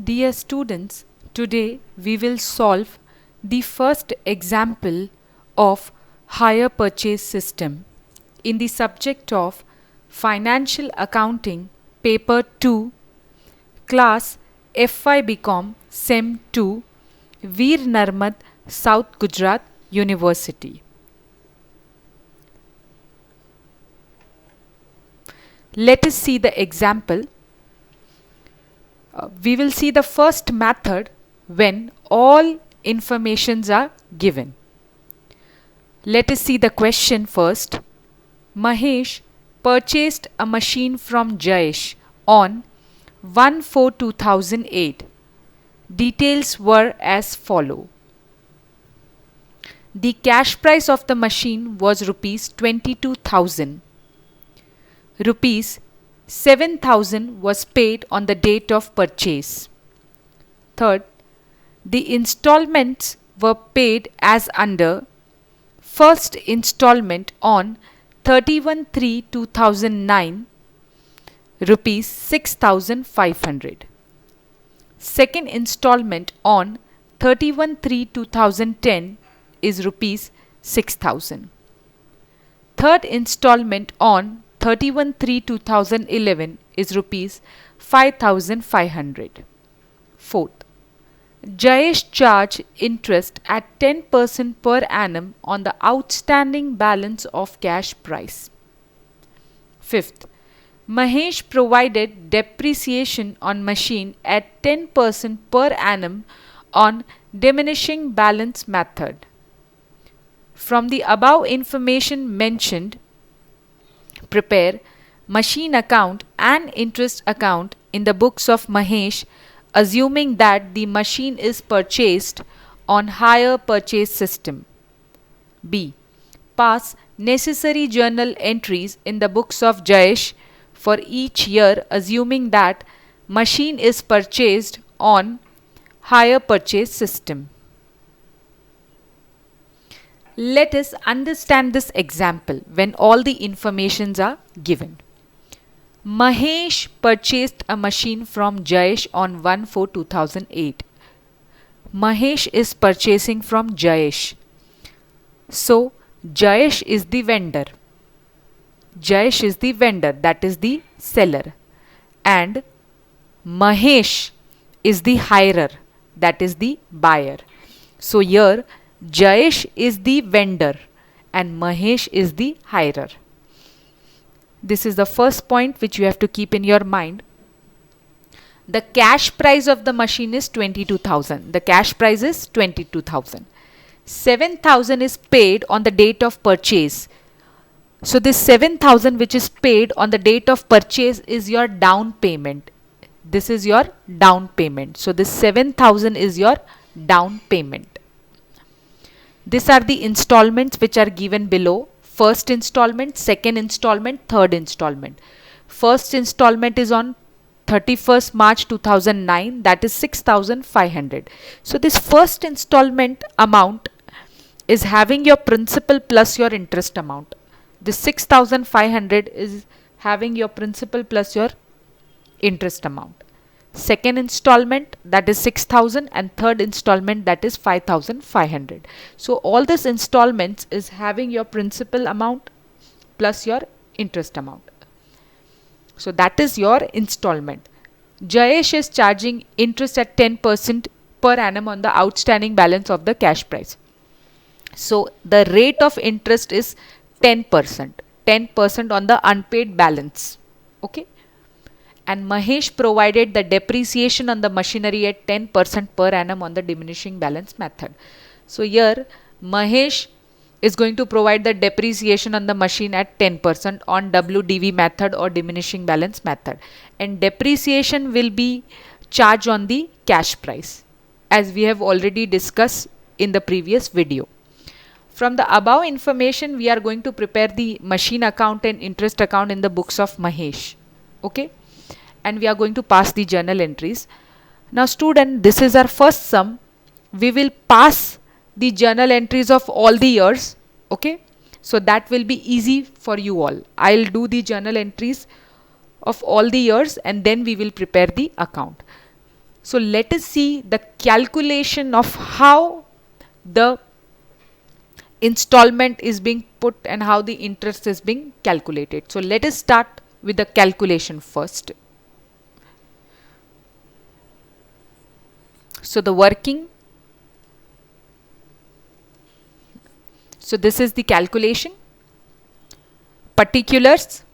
Dear students, today we will solve the first example of hire purchase system in the subject of Financial Accounting Paper 2, Class FY BCom Sem 2, Veer Narmad, South Gujarat University. Let us see the example. We will see the first method when all informations are given. Let us see the question first. Mahesh purchased a machine from Jayesh on 1/4/2008. Details were as follow. The cash price of the machine was rupees 22,000. Rupees 7,000 was paid on the date of purchase. Third, the installments were paid as under: first installment on 31/3/2009, rupees 6,500. Second installment on 31/3/2010 is rupees 6,000. Third installment on 31/3/2011 is rupees 5,500. Fourth, Jayesh charged interest at 10% per annum on the outstanding balance of cash price. Fifth, Mahesh provided depreciation on machine at 10% per annum on diminishing balance method. From the above information mentioned, prepare machine account and interest account in the books of Mahesh, assuming that the machine is purchased on hire purchase system. B. Pass necessary journal entries in the books of Jayesh for each year, assuming that machine is purchased on hire purchase system. Let us understand this example when all the informations are given. Mahesh purchased a machine from Jayesh on 1/4/2008. Mahesh is purchasing from Jayesh. So, Jayesh is the vendor. Jayesh is the vendor, that is the seller. And Mahesh is the hirer, that is the buyer. So, here Jayesh is the vendor and Mahesh is the hirer. This is the first point which you have to keep in your mind. The cash price of the machine is 22,000. The cash price is 22,000. 7,000 is paid on the date of purchase. So this 7,000 which is paid on the date of purchase is your down payment. This is your down payment. So this 7,000 is your down payment. These are the installments which are given below. First installment, second installment, third installment. First installment is on 31st March 2009, that is 6,500. So this first installment amount is having your principal plus your interest amount. This 6,500 is having your principal plus your interest amount. Second installment, that is 6,000, and third installment, that is 5,500. So all these installments is having your principal amount plus your interest amount. So that is your installment. Jayesh is charging interest at 10% per annum on the outstanding balance of the cash price. So the rate of interest is 10%. 10% on the unpaid balance. Okay. And Mahesh provided the depreciation on the machinery at 10% per annum on the diminishing balance method. So here Mahesh is going to provide the depreciation on the machine at 10% on WDV method or diminishing balance method, and depreciation will be charged on the cash price, as we have already discussed in the previous video. From the above information, we are going to prepare the machine account and interest account in the books of Mahesh. Okay. And we are going to pass the journal entries. Now student, this is our first sum. We will pass the journal entries of all the years. Okay. So that will be easy for you all. I'll do the journal entries of all the years and then we will prepare the account. So let us see the calculation of how the installment is being put and how the interest is being calculated. So let us start with the calculation first. So the working, so this is the calculation. Particulars,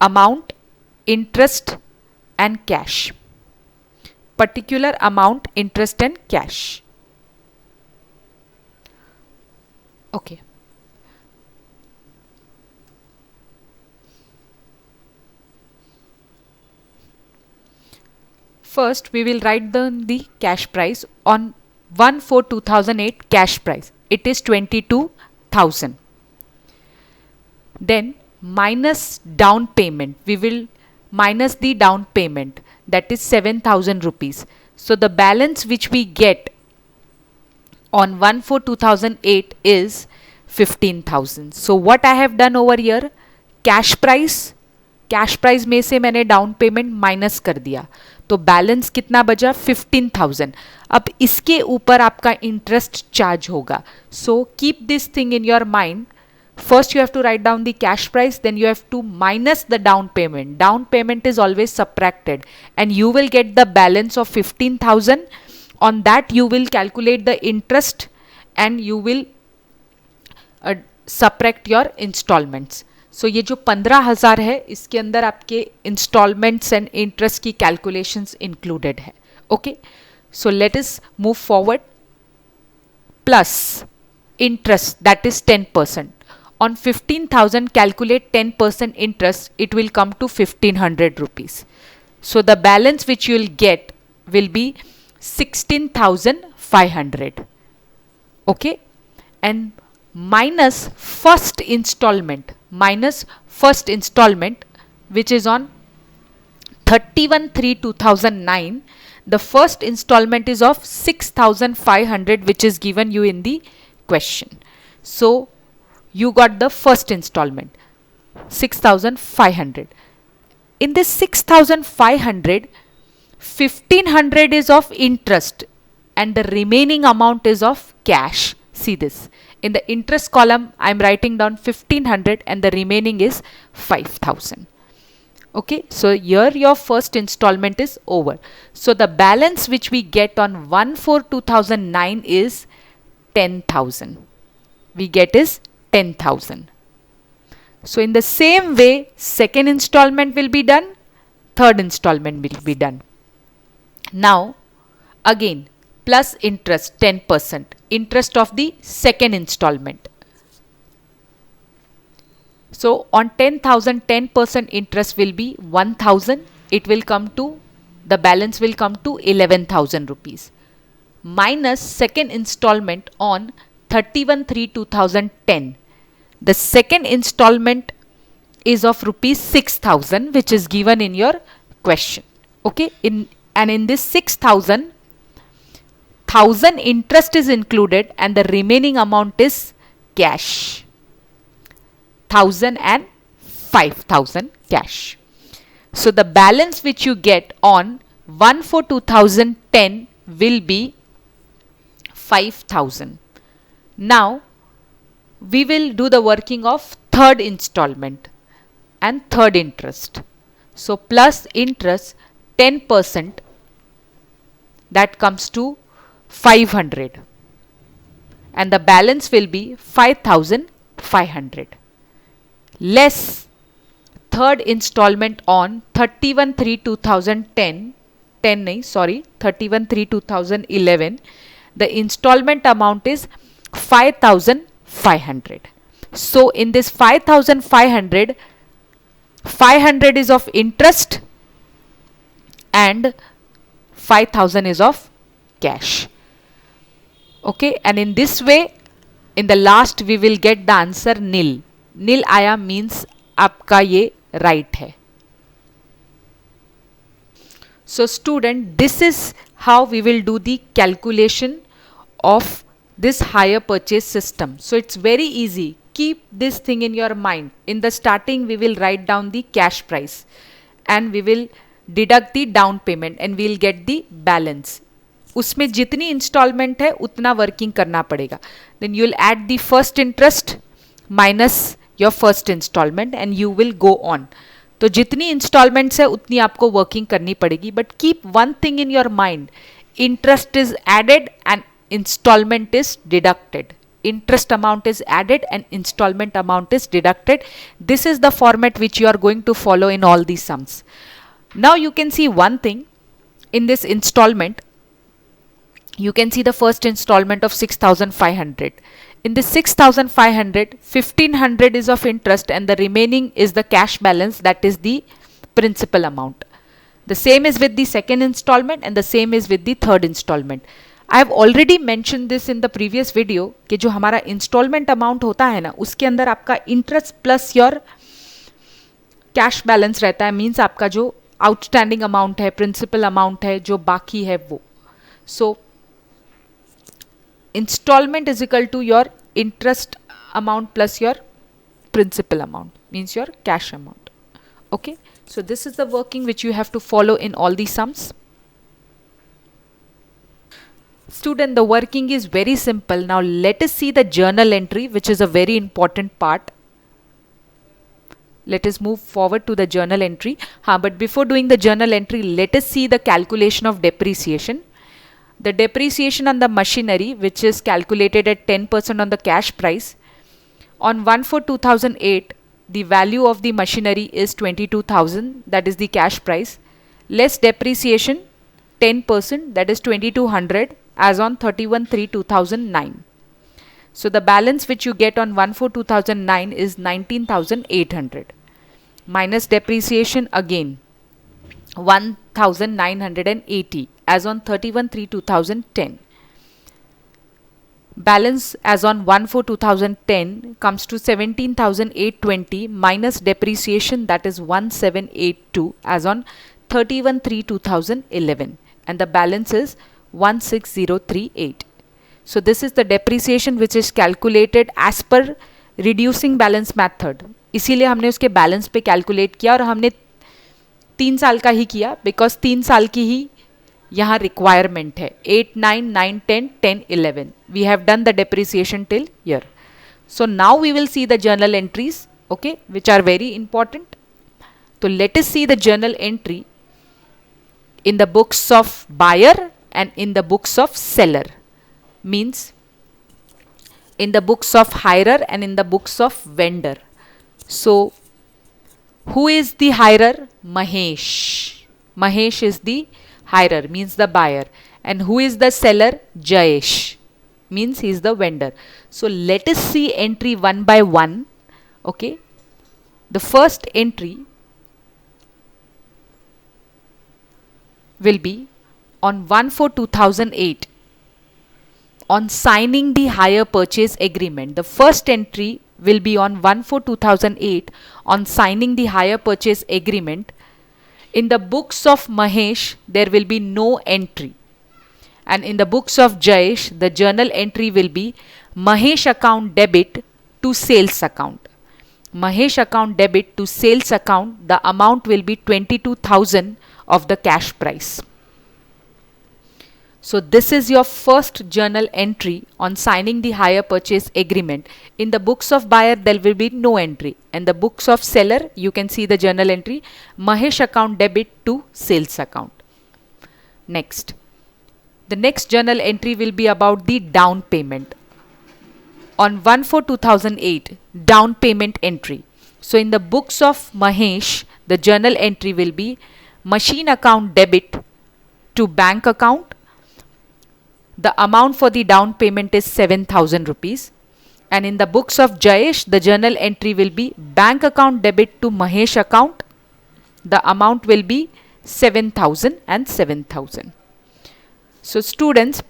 amount, interest and cash. Particular amount, interest and cash. Okay. First, we will write down the cash price on 1/4/2008 cash price. It is 22,000. Then minus down payment. We will minus the down payment, that is 7,000 rupees. So the balance which we get on 1/4/2008 is 15,000. So what I have done over here, cash price में से मैंने down payment minus कर दिया, तो balance कितना बचा 15,000. अब इसके ऊपर आपका इंटरेस्ट चार्ज होगा. So keep this thing in your mind. First you have to write down the cash price, then you have to minus the down payment. Down payment is always subtracted and you will get the balance of 15,000. On that you will calculate the interest and you will subtract your installments. So ये जो 15,000 है इसके अंदर आपके installments and interest की calculations included है. Okay, so let us move forward. Plus interest, that is 10%. On 15,000 calculate 10% interest, it will come to 1,500 rupees. So the balance which you will get will be 16,500. Okay, and minus first installment which is on 31/3/2009. The first installment is of 6,500 which is given you in the question. So you got the first installment 6,500. In this 6,500, 1,500 is of interest and the remaining amount is of cash. See this, in the interest column I am writing down 1,500 and the remaining is 5,000. Okay, so here your first installment is over. So the balance which we get on 1/4/2009 is 10,000. We get is 10,000. So in the same way, second installment will be done, third installment will be done. Now again plus interest 10%, interest of the second installment. So on 10,000 10% interest will be 1,000. It will come to, the balance will come to 11,000 rupees minus second installment on 31/3/2010. The second installment is of rupees 6,000 which is given in your question. Okay, in this 6,000, 1,000 interest is included and the remaining amount is cash, 1,000 and 5,000 cash. So the balance which you get on 1/4/2010 will be 5,000. Now we will do the working of third installment and third interest. So plus interest 10%, that comes to 500 and the balance will be 5,500 less third installment on 31/3/2010 31/3/2011. The installment amount is 5,500. So in this 5,500, 500 is of interest and 5,000 is of cash. Okay, and in this way in the last we will get the answer nil. Nil आया means आपका ये right है. So student, this is how we will do the calculation of this hire purchase system. So it's very easy. Keep this thing in your mind. In the starting we will write down the cash price and we will deduct the down payment and we'll get the balance. उसमें जितनी installment है उतना working करना पड़ेगा. Then you will add the first interest minus your first installment and you will go on. तो जितनी installments है उतनी आपको वर्किंग करनी पड़ेगी. But keep one thing in your mind, interest is added and installment is deducted. Interest amount is added and installment amount is deducted. This is the format which you are going to follow in all these sums. Now you can see one thing in this installment. You can see the first installment of 6,500. In this 6,500, 1,500 is of interest and the remaining is the cash balance, that is the principal amount. The same is with the second installment and the same is with the third installment. I have already mentioned this in the previous video कि जो हमारा installment amount होता है ना, उसके अंदर आपका interest plus your cash balance रहता है. मीन्स आपका जो outstanding amount है, principal amount है, जो बाकी है वो. So installment is equal to your interest amount plus your principal amount, means your cash amount. Okay, so this is the working which you have to follow in all these sums. Student, the working is very simple. Now let us see the journal entry, which is a very important part. Let us move forward to the journal entry. But before doing the journal entry, let us see the calculation of depreciation. The depreciation on the machinery, which is calculated at 10% on the cash price. On 1/4/2008, the value of the machinery is 22,000, that is the cash price. Less depreciation 10%, that is 2,200 as on 31/3/2009. So the balance which you get on 1/4/2009 is 19,800. Minus depreciation again 1,980 as on 31/3/2010. Balance as on 1/4/2010 comes to 17,820 minus depreciation, that is 1,782 as on 31/3/2011, and the balance is 1,6038. So this is the depreciation which is calculated as per reducing balance method. इसीलिए हमने उसके balance पे calculate किया और हमने 3 साल का ही किया, बिकॉज 3 साल की ही यहाँ रिक्वायरमेंट है. 8, 9, 9, 10, 10, 11. We have done the depreciation till here. So now we will see the journal entries, okay, which are very important. So let us see the journal entry in the books of buyer and in the books of seller. Means in the books of hirer and in the books of vendor. So who is the hirer? Mahesh. Mahesh is the hirer, means the buyer. And who is the seller? Jayesh, means he is the vendor. So let us see entry one by one. Okay, the first entry will be on 1/4/2008 on signing the hire purchase agreement. The first entry will be on 1/4/2008 on signing the hire purchase agreement. In the books of Mahesh, there will be no entry. And in the books of Jayesh, the journal entry will be Mahesh account debit to sales account. Mahesh account debit to sales account, the amount will be 22,000 of the cash price. So this is your first journal entry on signing the hire purchase agreement. In the books of buyer, there will be no entry. And the books of seller, you can see the journal entry, Mahesh account debit to sales account. Next, the next journal entry will be about the down payment. On 1/4/2008, down payment entry. So in the books of Mahesh, the journal entry will be machine account debit to bank account. The amount for the down payment is 7,000 rupees. And in the books of Jayesh, the journal entry will be bank account debit to Mahesh account. The amount will be 7,000 and 7,000. So students,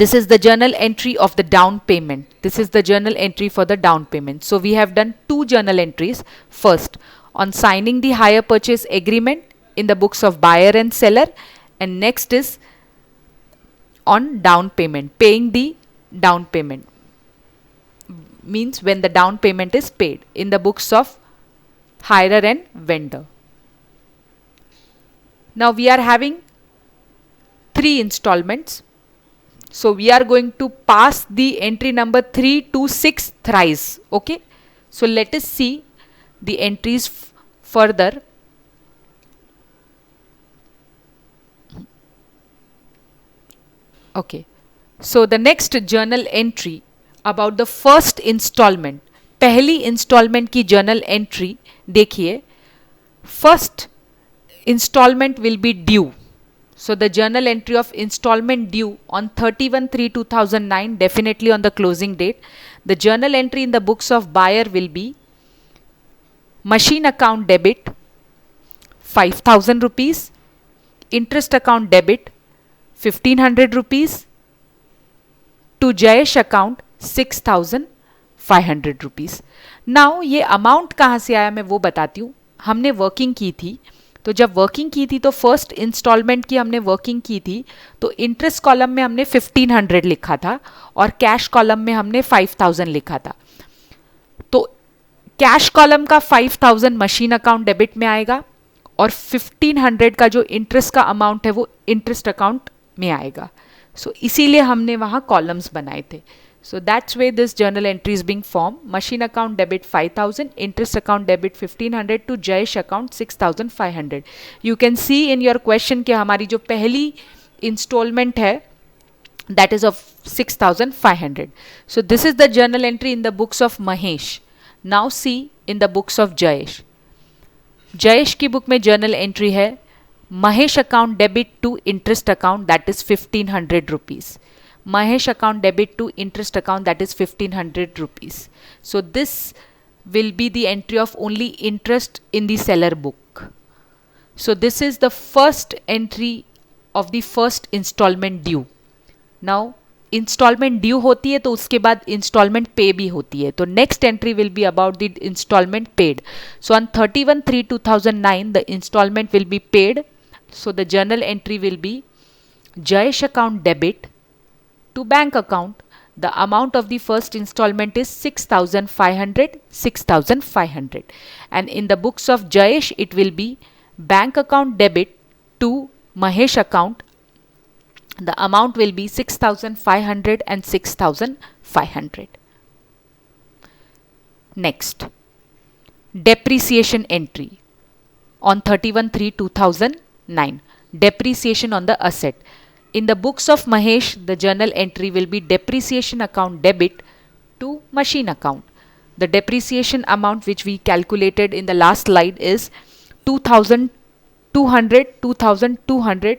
this is the journal entry of the down payment. This is the journal entry for the down payment. So we have done 2 journal entries. First, on signing the hire purchase agreement in the books of buyer and seller. And next is on down payment, paying the down payment, means when the down payment is paid in the books of hirer and vendor. Now we are having 3 installments. So we are going to pass the entry number 3 to 6 thrice. Okay. So let us see the entries further. Okay. So the next journal entry about the first installment. पहली installment की journal entry देखिए. First installment will be due. So the journal entry of installment due on 31/3/2009, definitely on the closing date. The journal entry in the books of buyer will be machine account debit 5,000 rupees, interest account debit 1,500 rupees, to Jayesh account 6,500 rupees. Now ये amount कहाँ से आया मैं वो बताती हूँ. हमने working की थी, तो जब वर्किंग की थी तो फर्स्ट इंस्टॉलमेंट की हमने वर्किंग की थी, तो इंटरेस्ट कॉलम में हमने 1,500 लिखा था और कैश कॉलम में हमने 5,000 लिखा था. तो कैश कॉलम का 5,000 मशीन अकाउंट डेबिट में आएगा और 1,500 का जो इंटरेस्ट का अमाउंट है वो इंटरेस्ट अकाउंट में आएगा. सो इसीलिए हमने वहाँ कॉलम्स बनाए थे. So that's why this journal entry is being formed. Machine account debit 5,000, interest account debit 1,500 to Jayesh account 6,500. You can see in your question कि हमारी जो पहली installment है that is of 6,500. So this is the journal entry in the books of Mahesh. Now see in the books of Jayesh. Jayesh की book में journal entry है Mahesh account debit to interest account that is 1,500 rupees. Mahesh account debit to interest account that is 1,500 rupees. So this will be the entry of only interest in the seller book. So this is the first entry of the first installment due. Now installment due होती है तो उसके बाद installment pay भी होती है. तो next entry will be about the installment paid. So on 31/3/2009 the installment will be paid. So the journal entry will be Jayesh account debit to bank account. The amount of the first installment is 6,500. And in the books of Jayesh it will be bank account debit to Mahesh account. The amount will be 6,500 and 6,500. Next, depreciation entry on 31/3/2009. Depreciation on the asset. In the books of Mahesh, the journal entry will be depreciation account debit to machine account. The depreciation amount which we calculated in the last slide is 2,200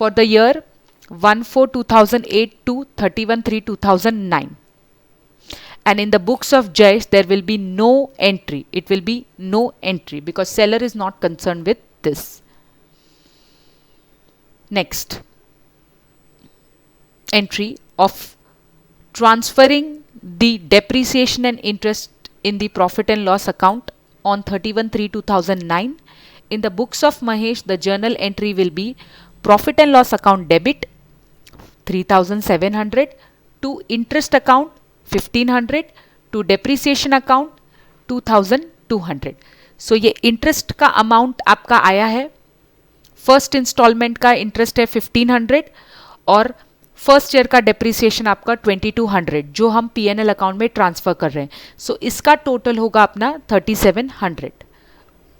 for the year 1/4/2008 to 31/3/2009. And in the books of Jayesh, there will be no entry. It will be no entry because seller is not concerned with this. Next, entry of transferring the depreciation and interest in the profit and loss account on 31/3/2009. In the books of Mahesh, the journal entry will be profit and loss account debit 3,700 to interest account 1,500 to depreciation account 2,200. So ये interest का amount आपका आया है. First instalment का interest है 1,500 और first year का depreciation आपका 2,200 जो हम पीएनएल अकाउंट में ट्रांसफर कर रहे हैं. सो इसका टोटल होगा अपना 3,700.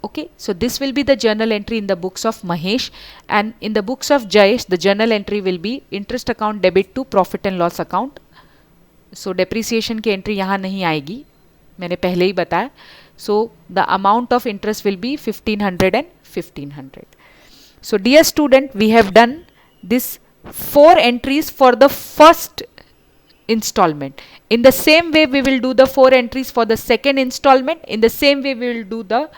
Okay, so this will be the journal entry in the books of Mahesh, and in the books of Jayesh the journal entry will be interest account debit to profit and loss account. So depreciation की entry यहाँ नहीं आएगी, मैंने पहले ही बताया. So the amount of interest will be 1,500 and 1,500. So dear student, we have done this 4 entries for the first installment. In the same way we will do the 4 entries for the second installment. In the same way we will do the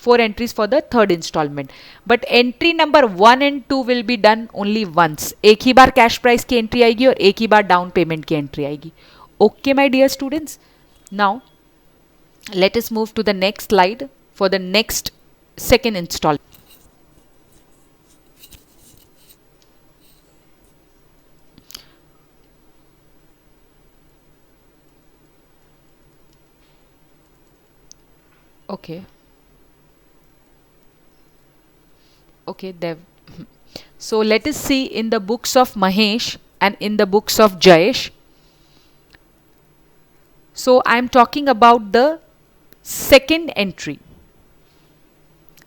4 entries for the third installment. But entry number 1 and 2 will be done only once. एक ही बार cash price की entry आएगी और एक ही बार down payment की entry आएगी. Okay my dear students. Now let us move to the next slide for the next second installment. Okay. Okay, there. So let us see in the books of Mahesh and in the books of Jayesh. So I am talking about the second entry.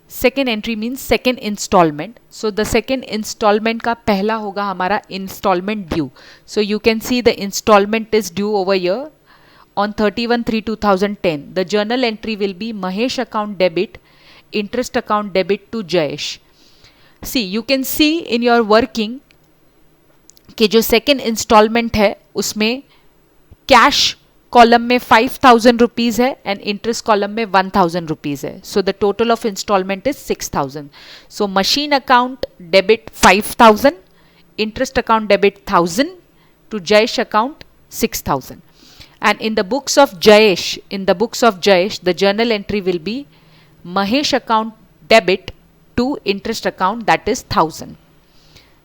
Second entry means second installment. So the second installment का पहला होगा हमारा installment due. So you can see the installment is due over here on 31/3/2010. The journal entry will be Mahesh account debit, interest account debit to Jayesh. See, you can see in your working कि जो second installment है उसमें cash column में 5,000 rupees है and interest column में 1,000 rupees है. So the total of installment is 6,000. So machine account debit 5,000, interest account debit 1,000 to Jayesh account 6,000. And in the books of Jayesh, the journal entry will be Mahesh account debit to interest account, that is 1,000.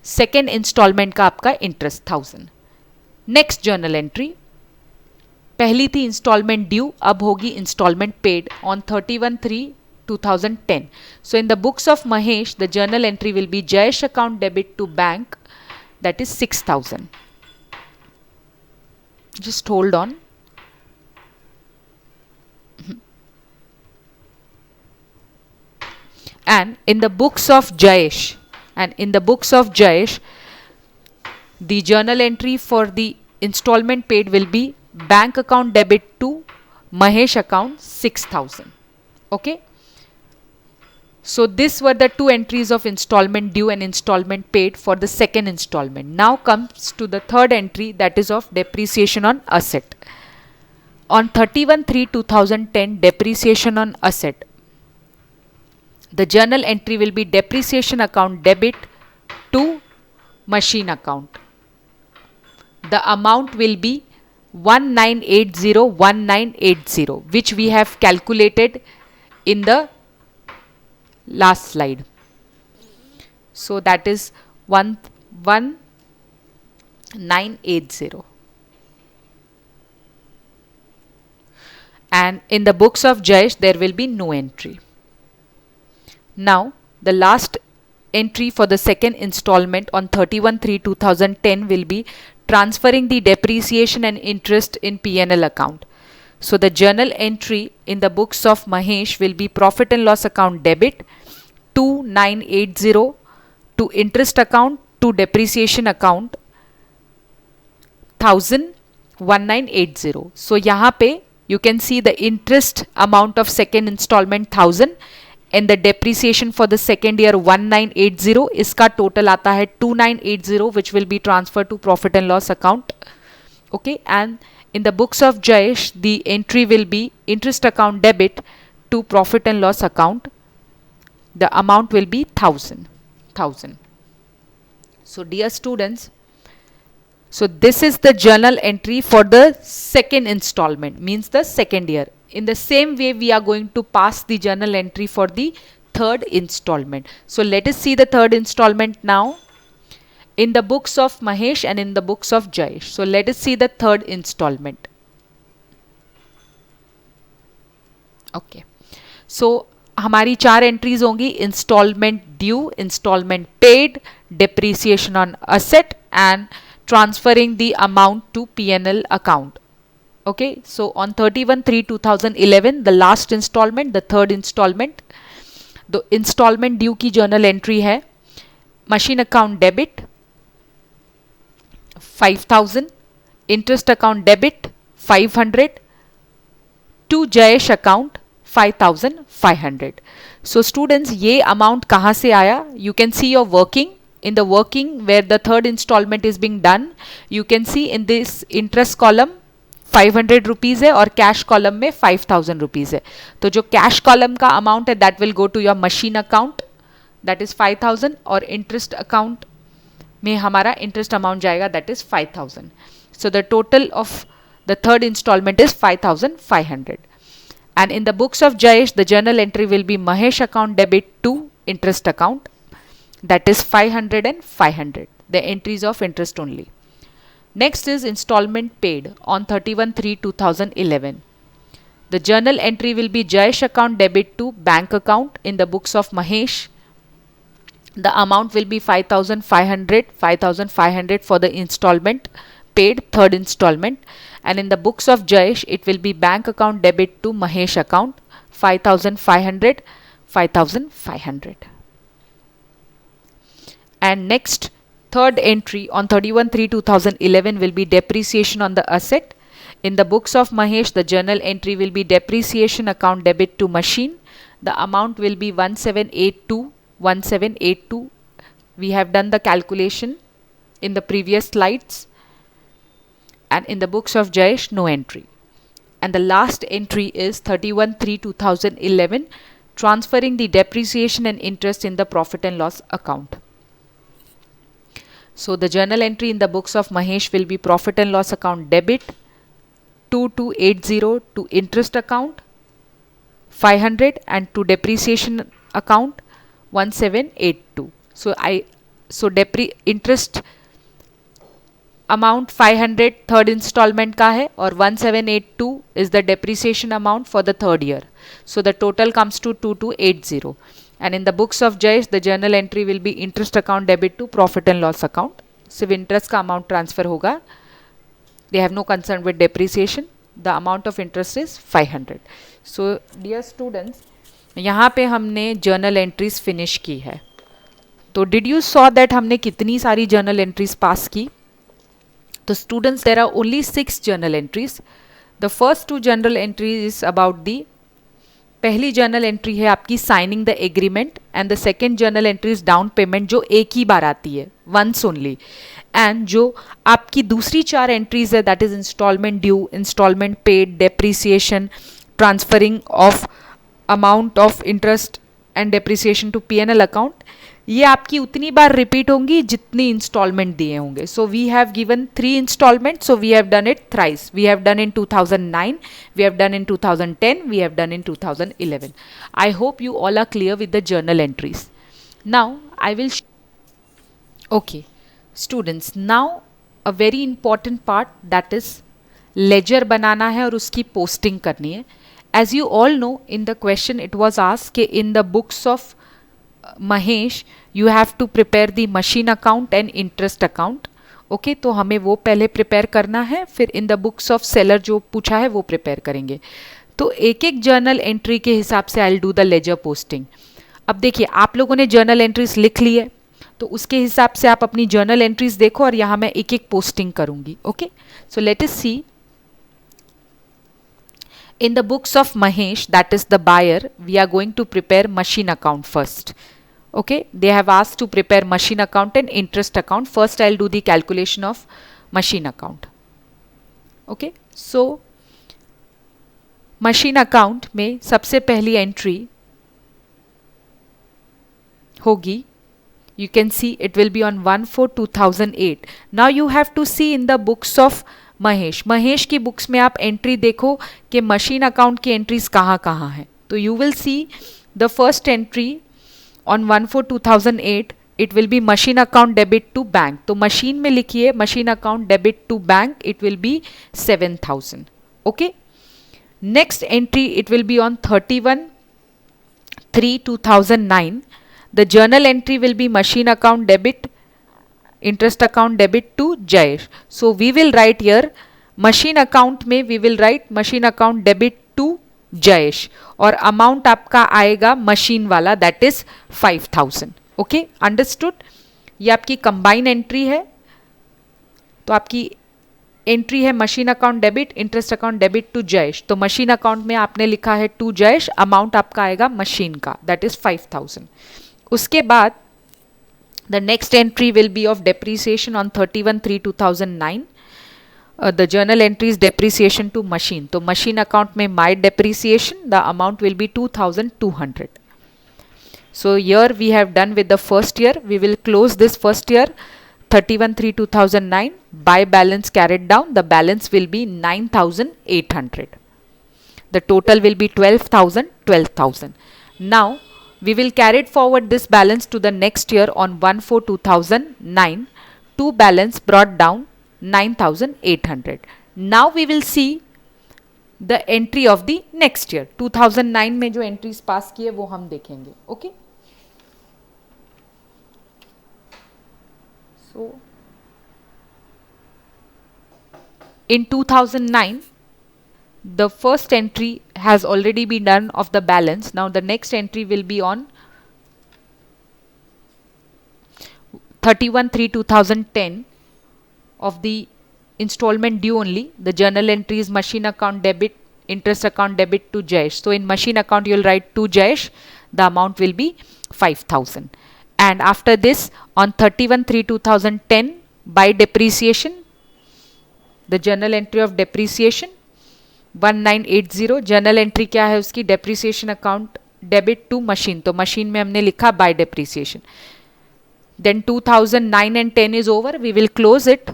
Second installment का आपका interest 1,000. Next journal entry, पहली थी instalment due, अब होगी installment paid on 31/3/2010. So in the books of Mahesh the journal entry will be Jayesh account debit to bank, that is 6,000. Just hold on. And in the books of Jayesh, the journal entry for the installment paid will be bank account debit to Mahesh account 6,000. Okay. So this were the two entries of installment due and installment paid for the second installment. Now comes to the third entry, that is of depreciation on asset. On 31/3/2010, depreciation on asset. The journal entry will be depreciation account debit to machine account. The amount will be 1980, which we have calculated in the last slide. So that is 1980. And in the books of Jayesh there will be no entry. Now the last entry for the second installment on 31/3/2010 will be transferring the depreciation and interest in P&L account. So the journal entry in the books of Mahesh will be profit and loss account debit 2980 to interest account to depreciation account 1980. So यहाँ पे you can see the interest amount of second installment 1,000 and the depreciation for the second year 1980. इसका total आता है 2980, which will be transferred to profit and loss account. Okay, and in the books of Jayesh the entry will be interest account debit to profit and loss account. The amount will be 1,000. So dear students, so this is the journal entry for the second installment, means the second year. In the same way we are going to pass the journal entry for the third installment. So let us see the third installment now in the books of Mahesh and in the books of Jayesh. So let us see the third installment. Okay, so हमारी चार entries होंगी, installment due, installment paid, depreciation on asset and transferring the amount to P&L account. Okay, so on 31/3/2011 the last installment, the third installment, the installment due की journal entry है machine account debit 5,000, interest account debit 500 to Jayesh account 5,500. So students, ये amount कहाँ से आया? You can see your working. In the working where the third installment is being done, you can see in this interest column 500 rupees है और cash column में 5,000 rupees है. तो जो कैश कॉलम का अमाउंट है that will go to your machine account, that is 5,000, और interest account में हमारा इंटरेस्ट अमाउंट जाएगा, that is 5,000. So the total of the third installment is 5,500. And in the books of Jayesh, the journal entry will be Mahesh account debit to interest account, that is 500 and 500, the entries of interest only. Next is installment paid on 31/3/2011. The journal entry will be Jayesh account debit to bank account in the books of Mahesh. The amount will be 5,500 for the installment paid, third installment. And in the books of Jayesh, it will be bank account debit to Mahesh account, 5,500, 5,500. And next, third entry on 31/3/2011 will be depreciation on the asset. In the books of Mahesh, the journal entry will be depreciation account debit to machine. The amount will be 1782, 1782. We have done the calculation in the previous slides. And in the books of Jayesh, no entry. And the last entry is 31/3/2011, transferring the depreciation and interest in the profit and loss account. So the journal entry in the books of Mahesh will be profit and loss account debit 2280 to interest account 500 and to depreciation account 1782. So interest amount 500 third installment का है और 1782 is the depreciation amount for the third year. So the total comes to 2280. And in the books of Jayesh, the journal entry will be interest account debit to profit and loss account. सिर्फ interest का amount transfer होगा. They have no concern with depreciation. The amount of interest is 500. So dear students, यहाँ पे हमने journal entries finish की है. तो did you saw that हमने कितनी सारी journal entries pass की? तो students, there are only 6 journal entries. The first 2 journal entries is about the पहली जर्नल एंट्री है आपकी signing the agreement and the second journal entry is down payment जो एक ही बार आती है वंस ओनली. एंड जो आपकी दूसरी 4 एंट्रीज है that is installment due, installment paid, depreciation, transferring of amount of interest and depreciation to PNL account, ये आपकी उतनी बार रिपीट होंगी जितनी इंस्टॉलमेंट दिए होंगे. So we have given 3 instalment, so we have done it thrice. We have done in 2009, we have done in 2010, we have done in 2011. I hope you all are clear with the journal entries. Now I will okay students, now a very important part that is ledger बनाना है और उसकी posting करनी है. As you all know, in the question it was asked कि इन the books of Mahesh, you have to prepare the machine account and interest account. Okay तो हमें वो पहले प्रिपेयर करना है, फिर इन द बुक्स ऑफ सेलर जो पूछा है वो प्रिपेयर करेंगे. तो एक एक जर्नल एंट्री के हिसाब से I will do the ledger posting. अब देखिए, आप लोगों ने जर्नल एंट्रीज लिख ली है, तो उसके हिसाब से आप अपनी जर्नल एंट्रीज देखो और यहाँ मैं एक एक पोस्टिंग करूँगी. Okay, so let us see. In the books of Mahesh, that is the buyer, we are going to prepare machine account first. Okay, they have asked to prepare machine account and interest account. First I'll do the calculation of machine account. Okay, so machine account में सबसे पहली entry होगी, you can see it will be on 1/4/2008. Now you have to see in the books of Mahesh की books में आप entry देखो कि machine account की एंट्रीज कहाँ कहाँ हैं. तो you will see the first entry on 1/4/2008 it will be machine account debit to bank. तो मशीन में लिखिए machine account debit to bank, it will be 7,000. Okay, next entry it will be on 31/3/2009. The journal entry will be machine account debit interest account debit to Jayesh. So we will write here machine account में we will write machine account debit to Jayesh और amount आपका आएगा machine वाला that is 5,000. Okay, understood? ये आपकी combine entry है. तो आपकी एंट्री है machine account debit, interest account debit to Jayesh. तो मशीन अकाउंट में आपने लिखा है टू जयेश, अमाउंट आपका आएगा मशीन का दैट इज 5,000. उसके बाद the next entry will be of depreciation on 31/3/2009. The journal entry is depreciation to machine. So machine account में my depreciation, the amount will be 2,200. So here we have done with the first year. We will close this first year 31/3/2009 by balance carried down. The balance will be 9,800. The total will be 12,000. Now we will carry forward this balance to the next year on 1/4/2009. Two balance brought down 9,800. Now we will see the entry of the next year. 2009 में जो entries पास किए वो हम देखेंगे. Okay. So in 2009, the first entry has already been done of the balance. Now the next entry will be on 31/3/2010 of the installment due only. The journal entry is machine account debit, interest account debit to Jayesh. So in machine account you will write to Jayesh, the amount will be 5,000. And after this, on 31/3/2010, by depreciation, the journal entry of depreciation 1980, journal entry क्या है उसकी, depreciation account debit to machine. तो machine में हमने लिखा by depreciation. Then 2009 and 10 is over, we will close it.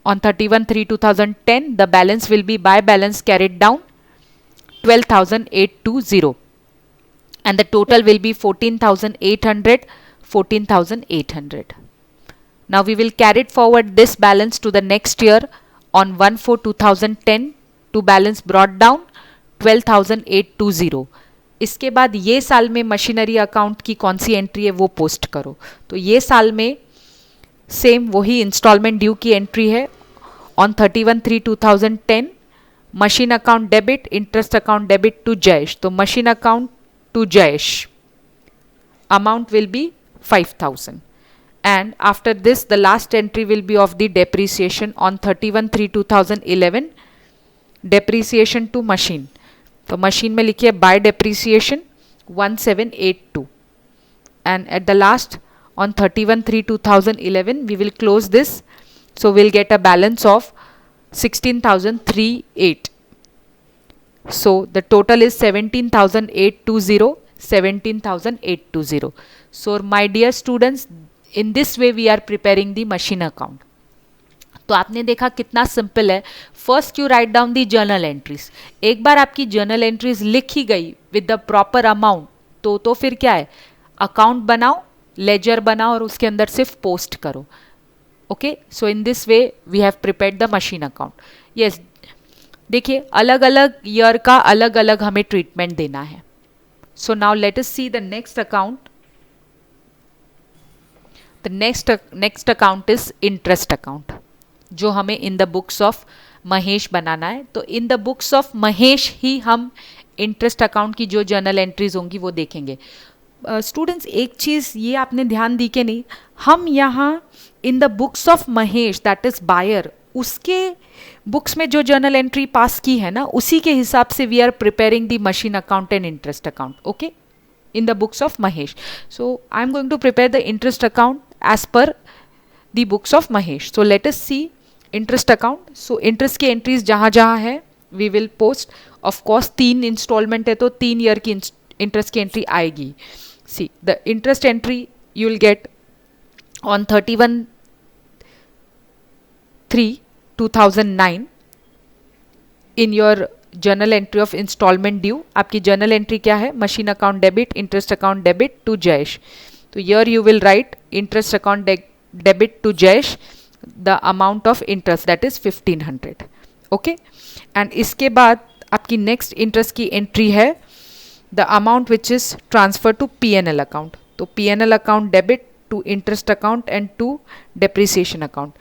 On 31/3/2010, the balance will be by balance carried down 12,820, and the total will be 14,800, 14,800. Now we will carry forward this balance to the next year on 1/4/2010 to balance brought down 12,820. इसके बाद ये साल में machinery account की कौन सी entry है वो post करो. तो ये साल में सेम वही इंस्टॉलमेंट ड्यू की एंट्री है on 31/3/2010, machine account debit, interest account debit to Jayesh. तो machine account to Jayesh amount will be 5,000, and after this the last entry will be of the depreciation on 31/3/2011, depreciation to machine. तो machine में लिखिए bye depreciation 1782, and at the last on 31/3/2011 we will close this, so we'll get a balance of 16,308. So the total is 17,820, 17,820. So my dear students, in this way we are preparing the machine account. तो आपने देखा कितना simple है. First you write down the journal entries. एक बार आपकी journal entries लिखी गई with the proper amount, तो फिर क्या है, अकाउंट बनाओ, लेजर बनाओ और उसके अंदर सिर्फ पोस्ट करो. Okay, so in this way we have prepared the machine account. Yes, देखिए अलग अलग ईयर का अलग अलग हमें ट्रीटमेंट देना है. So now let us see the next account. The next account is interest account, जो हमें in the books of Mahesh बनाना है. तो in the books of Mahesh ही हम इंटरेस्ट अकाउंट की जो जर्नल एंट्रीज होंगी वो देखेंगे. स्टूडेंट्स एक चीज़ ये आपने ध्यान दी कि नहीं, हम यहाँ in the books of Mahesh that is buyer, उसके बुक्स में जो जर्नल एंट्री पास की है ना, उसी के हिसाब से we are preparing the machine account and interest account. Okay, in the books of Mahesh. So I am going to prepare the interest account as per the books of Mahesh. So let us see interest account. So interest की entries जहाँ जहाँ है we will post. Of course 3 installment है तो 3 year की interest की entry आएगी. See the interest entry you will get on 31/3/2009 in your journal entry of instalment due. आपकी जर्नल एंट्री क्या है, machine account debit, interest account debit to Jayesh. तो year you will write interest account debit to Jayesh, the amount of interest that is 1500. okay, and इसके बाद आपकी next interest की entry है the amount which is transferred to P&L account. तो P&L account debit to interest account and to depreciation account.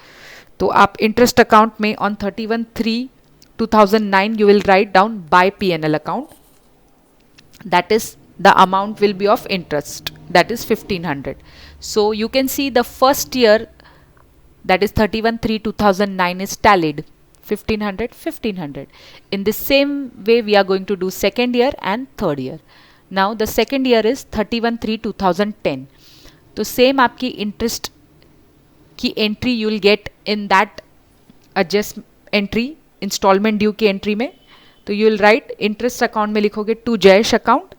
तो आप interest account में on 31/3/2009 you will write down by P&L account, that is the amount will be of interest, that is 1500. so you can see the first year, that is 31/3/2009 is tallied 1500, 1500. In the same way we are going to do second year and third year. Now the second year is 31/3/2010. तो same आपकी interest की entry you will get in that adjust entry, installment due की entry में. तो you will write interest account में लिखोगे to Jayesh account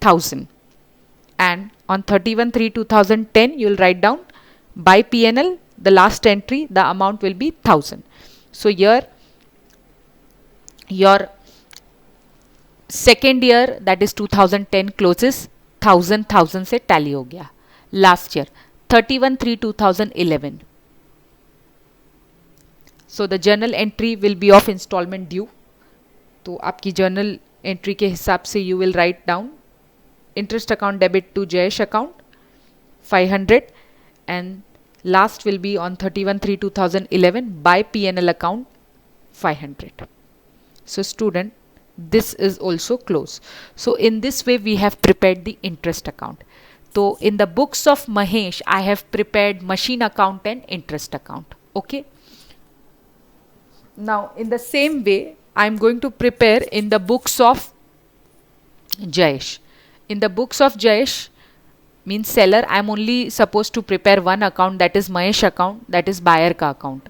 1000, and on 31/3/2010 you will write down by P&L, the last entry, the amount will be 1000. so here your second year, that is 2010 closes 1000 से tally हो गया. last year 31/3/2011, so the journal entry will be of installment due. तो आपकी journal entry के हिसाब से you will write down interest account debit to Jayesh account 500, and last will be on 31/3/2011 by P&L account 500. So student, this is also close. So in this way we have prepared the interest account. So in the books of Mahesh, I have prepared machine account and interest account. Okay. Now in the same way, I am going to prepare in the books of Jayesh. In the books of Jayesh, means seller, I am only supposed to prepare one account, that is Mahesh account, that is buyer का account.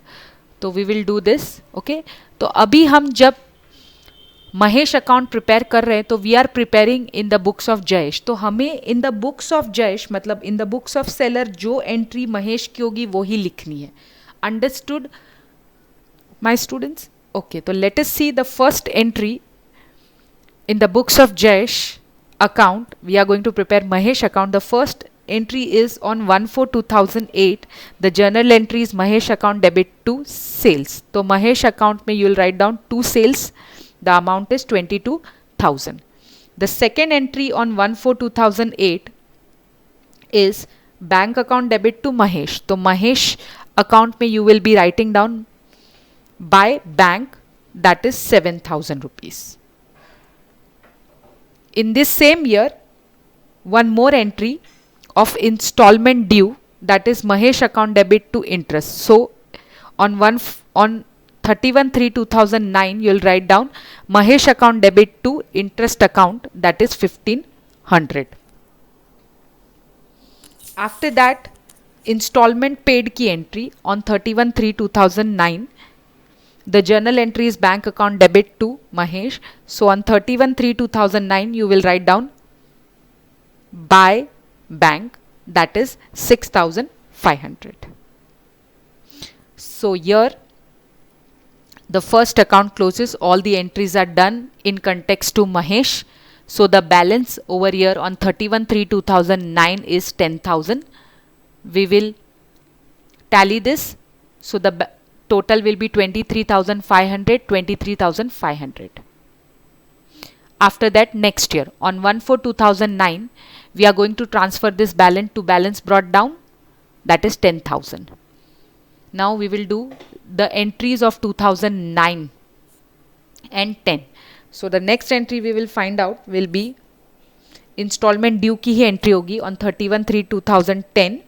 तो we will do this. Okay. तो अभी हम जब Mahesh account prepare कर रहे हैं तो we are preparing in the books of Jayesh. तो हमें in the books of Jayesh मतलब in the books of seller जो एंट्री महेश की होगी वो ही लिखनी है. Understood my students? ओके. तो let us see the first entry in the books of Jayesh account. We are going to prepare Mahesh account. The first entry is on 1/4/2008. The journal entry is Mahesh account debit to sales. So Mahesh account mein you will write down 2 sales. The amount is 22,000. The second entry on 1/4/2008 is bank account debit to Mahesh. So Mahesh account mein you will be writing down by bank, that is 7,000 rupees. In this same year, one more entry of installment due, that is Mahesh account debit to interest. So on 31/3/2009 you will write down Mahesh account debit to interest account, that is 1,500. After that, installment paid की entry on 31/3/2009. The journal entry is bank account debit to Mahesh. So on 31/3/2009 you will write down by bank, that is 6,500. So here the first account closes, all the entries are done in context to Mahesh. So the balance over here on 31/3/2009 is 10,000. We will tally this. So the total will be 23,500, 23,500. After that, next year on 1/4/2009 we are going to transfer this balance to balance brought down, that is 10,000. Now we will do the entries of 2009 and 10. So the next entry we will find out will be installment due की ही entry होगी on 31/3/2010.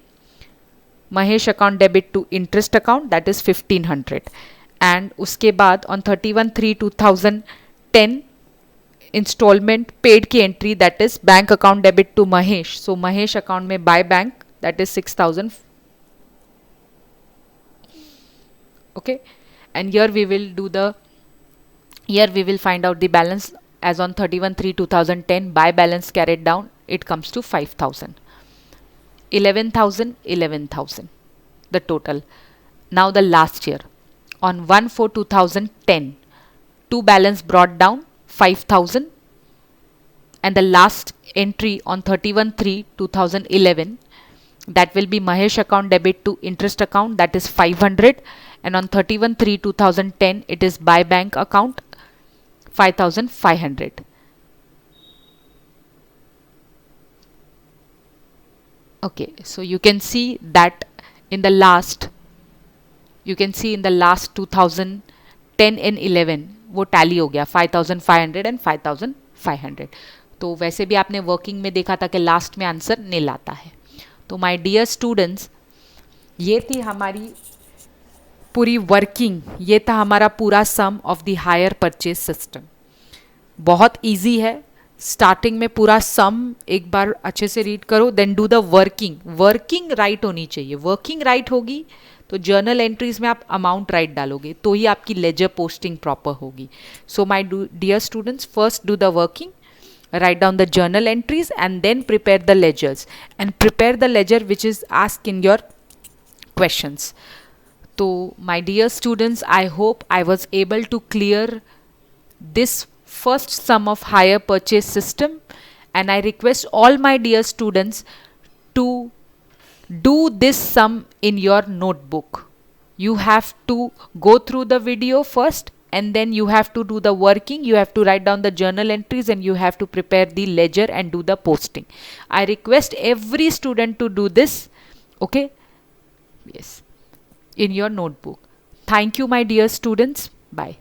Mahesh account debit to interest account, that is 1,500. And उसके बाद on 31/3/2010 installment paid की entry, that is bank account debit to Mahesh. So Mahesh account में by bank, that is 6,000. Okay. And here we will do the, here we will find out the balance as on 31/3/2010 by balance carried down, it comes to 5,000. 11,000, 11,000 the total. Now the last year on 1/4/2010 two balance brought down 5,000, and the last entry on 31/3/2011, that will be Mahesh account debit to interest account, that is 500, and on 31/3/2010 it is by bank account 5,500. Okay, so you can see that in the last, you can see in the last 2010 and 11 वो tally हो गया 5,500 and 5,500. तो वैसे भी आपने working में देखा था कि लास्ट में आंसर नील आता है. तो माय डियर स्टूडेंट्स, ये थी हमारी पूरी वर्किंग, ये था हमारा पूरा sum of the hire purchase system. बहुत इजी है. स्टार्टिंग में पूरा सम एक बार अच्छे से रीड करो, then do the working. Working right होनी चाहिए. वर्किंग राइट होगी तो जर्नल एंट्रीज में आप अमाउंट राइट डालोगे तो ही आपकी लेजर पोस्टिंग प्रॉपर होगी. So my dear students, first do the working, write down the journal entries and then prepare the ledgers, and prepare the ledger which is asked in your questions. So my dear students, I hope I was able to clear this first sum of hire purchase system, and I request all my dear students to do this sum in your notebook. You have to go through the video first, and then you have to do the working. You have to write down the journal entries, and you have to prepare the ledger and do the posting. I request every student to do this. Okay. Yes, in your notebook. Thank you, my dear students. Bye.